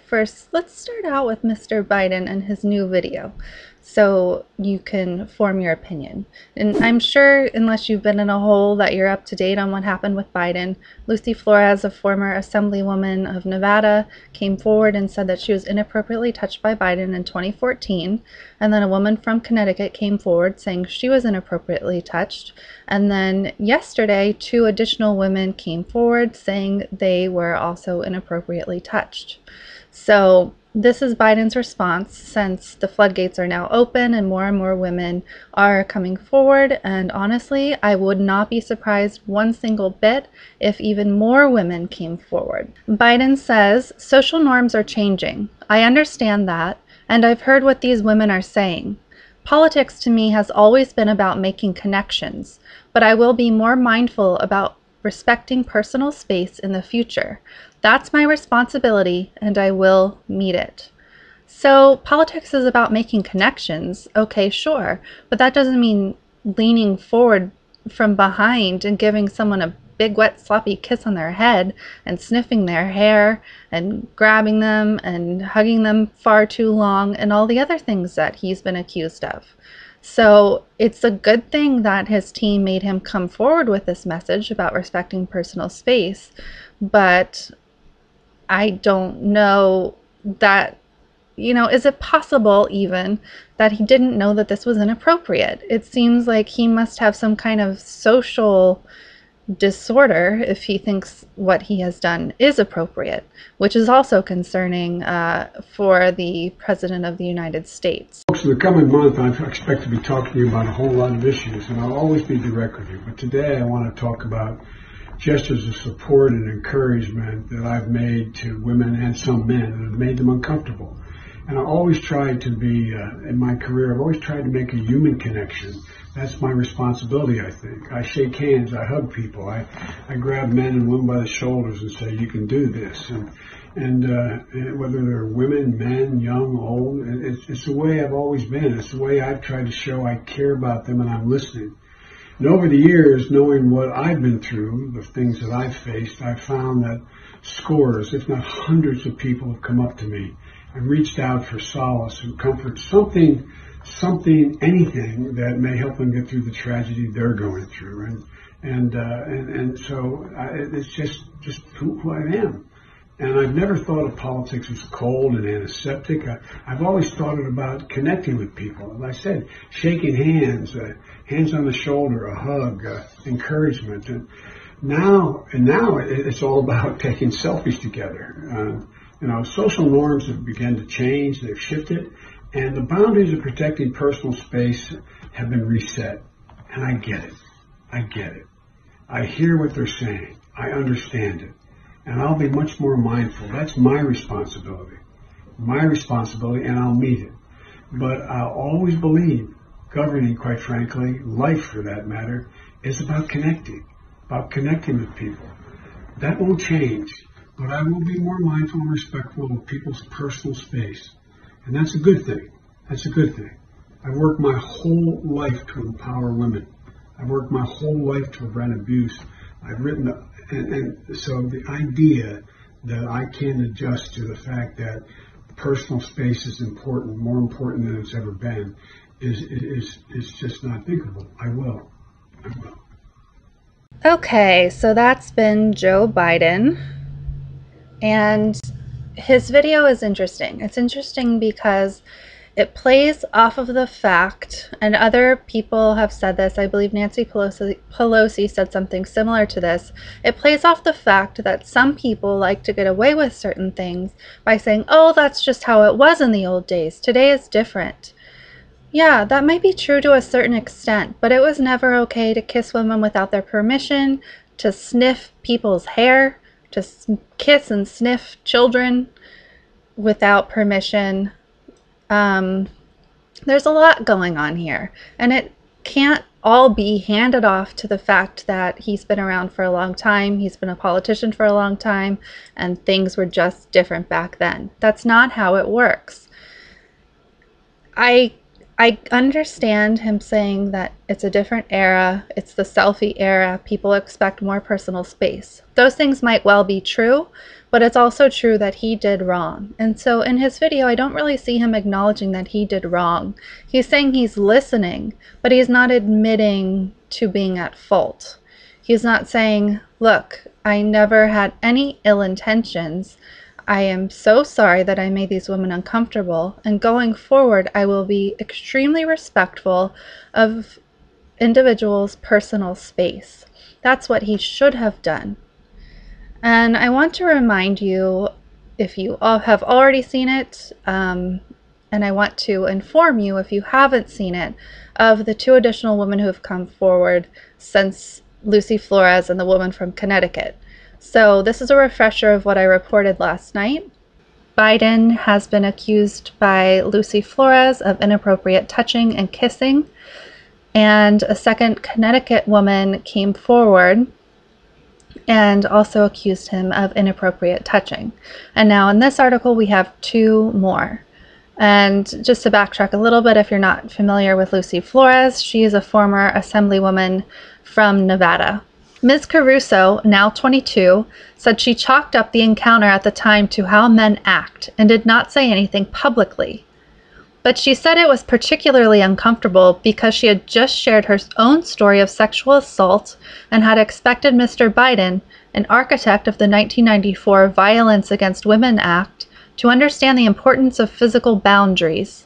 first, let's start out with Mr. Biden and his new video so you can form your opinion. And I'm sure, unless you've been in a hole, that you're up to date on what happened with Biden. Lucy Flores, a former assemblywoman of Nevada, came forward and said that she was inappropriately touched by Biden in 2014. And then a woman from Connecticut came forward saying she was inappropriately touched. And then yesterday, 2 additional women came forward saying they were also inappropriately touched. So this is Biden's response, since the floodgates are now open and more women are coming forward. And honestly, I would not be surprised one single bit if even more women came forward. Biden says, social norms are changing. I understand that, and I've heard what these women are saying. Politics to me has always been about making connections, but I will be more mindful about respecting personal space in the future. That's my responsibility, and I will meet it. So politics is about making connections. Okay, sure, but that doesn't mean leaning forward from behind and giving someone a big wet sloppy kiss on their head and sniffing their hair and grabbing them and hugging them far too long and all the other things that he's been accused of. So it's a good thing that his team made him come forward with this message about respecting personal space, but I don't know that, is it possible even that he didn't know that this was inappropriate? It seems like he must have some kind of social disorder if he thinks what he has done is appropriate, which is also concerning for the President of the United States. Folks, in the coming month, I expect to be talking to you about a whole lot of issues, and I'll always be direct with you. But today I want to talk about gestures of support and encouragement that I've made to women and some men that have made them uncomfortable. And I always try to be, in my career, I've always tried to make a human connection. That's my responsibility, I think. I shake hands, I hug people, I grab men and women by the shoulders and say, you can do this. And whether they're women, men, young, old, it's the way I've always been. It's the way I've tried to show I care about them and I'm listening. And over the years, knowing what I've been through, the things that I've faced, I've found that scores, if not hundreds of people have come up to me and reached out for solace and comfort, something, anything that may help them get through the tragedy they're going through. And so it's just who I am. And I've never thought of politics as cold and antiseptic. I've always thought it about connecting with people. As I said, shaking hands, hands on the shoulder, a hug, encouragement. And now it's all about taking selfies together. Social norms have begun to change. They've shifted. And the boundaries of protecting personal space have been reset. And I get it. I hear what they're saying. I understand it. And I'll be much more mindful. That's my responsibility, and I'll meet it. But I'll always believe governing, quite frankly, life for that matter, is about connecting with people. That won't change, but I will be more mindful and respectful of people's personal space. And that's a good thing. I've worked my whole life to empower women. I've worked my whole life to prevent abuse. I've written, and so the idea that I can adjust to the fact that personal space is important, more important than it's ever been, is just not thinkable. I will. Okay, so that's been Joe Biden, and his video is interesting. It's interesting because it plays off of the fact, and other people have said this, I believe Nancy Pelosi said something similar to this. It plays off the fact that some people like to get away with certain things by saying, oh, that's just how it was in the old days. Today is different. Yeah, that might be true to a certain extent, but it was never okay to kiss women without their permission, to sniff people's hair, to kiss and sniff children without permission. There's a lot going on here, and it can't all be handed off to the fact that he's been around for a long time, he's been a politician for a long time, and things were just different back then. That's not how it works. I understand him saying that it's a different era, it's the selfie era, people expect more personal space. Those things might well be true, but it's also true that he did wrong. And so in his video, I don't really see him acknowledging that he did wrong. He's saying he's listening, but he's not admitting to being at fault. He's not saying, look, I never had any ill intentions. I am so sorry that I made these women uncomfortable, and going forward, I will be extremely respectful of individuals' personal space. That's what he should have done. And I want to remind you, if you all have already seen it, and I want to inform you, if you haven't seen it, of the 2 additional women who have come forward since Lucy Flores and the woman from Connecticut. So this is a refresher of what I reported last night. Biden has been accused by Lucy Flores of inappropriate touching and kissing, and a second Connecticut woman came forward and also accused him of inappropriate touching. And now in this article we have 2 more. And just to backtrack a little bit, if you're not familiar with Lucy Flores, she is a former assemblywoman from Nevada. Ms. Caruso, now 22, said she chalked up the encounter at the time to how men act and did not say anything publicly. But she said it was particularly uncomfortable because she had just shared her own story of sexual assault and had expected Mr. Biden, an architect of the 1994 Violence Against Women Act, to understand the importance of physical boundaries.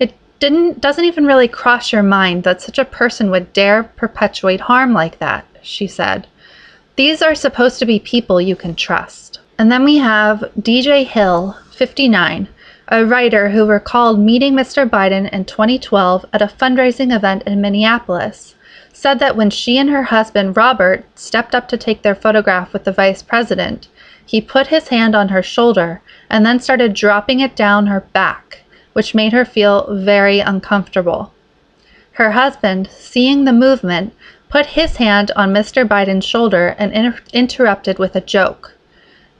It doesn't even really cross your mind that such a person would dare perpetuate harm like that, she said. These are supposed to be people you can trust. And then we have DJ Hill, 59, a writer who recalled meeting Mr. Biden in 2012 at a fundraising event in Minneapolis, said that when she and her husband, Robert, stepped up to take their photograph with the vice president, he put his hand on her shoulder and then started dropping it down her back, which made her feel very uncomfortable. Her husband, seeing the movement, put his hand on Mr. Biden's shoulder and interrupted with a joke.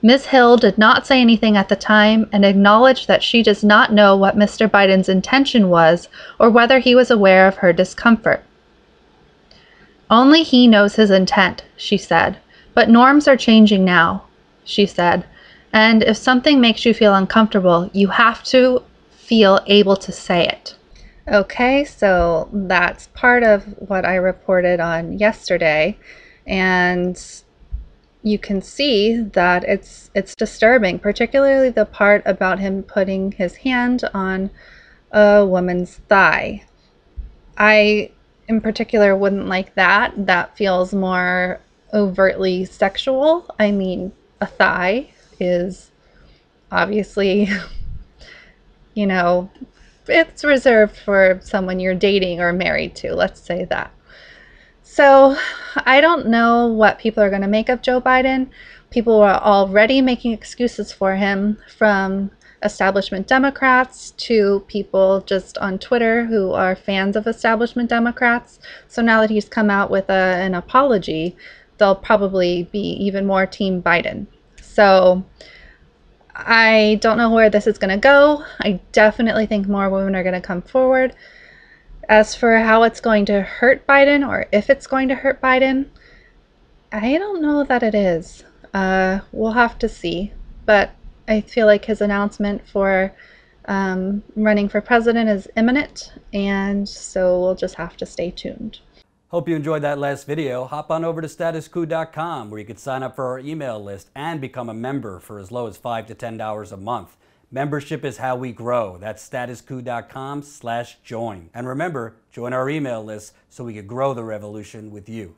Ms. Hill did not say anything at the time and acknowledged that she does not know what Mr. Biden's intention was or whether he was aware of her discomfort. Only he knows his intent, she said, but norms are changing now, she said, and if something makes you feel uncomfortable, you have to feel able to say it. Okay, so that's part of what I reported on yesterday, and you can see that it's disturbing, particularly the part about him putting his hand on a woman's thigh. I, in particular, wouldn't like that. That feels more overtly sexual. I mean, a thigh is obviously, you know, it's reserved for someone you're dating or married to, let's say that. So I don't know what people are going to make of Joe Biden. People are already making excuses for him, from establishment Democrats to people just on Twitter who are fans of establishment Democrats. So now that he's come out with an apology, they'll probably be even more Team Biden. So I don't know where this is going to go. I definitely think more women are going to come forward. As for how it's going to hurt Biden, or if it's going to hurt Biden, I don't know that it is. We'll have to see. But I feel like his announcement for running for president is imminent, and so we'll just have to stay tuned. Hope you enjoyed that last video. Hop on over to statusquo.com where you can sign up for our email list and become a member for as low as $5 to $10 a month. Membership is how we grow. That's statusquo.com/join. And remember, join our email list so we can grow the revolution with you.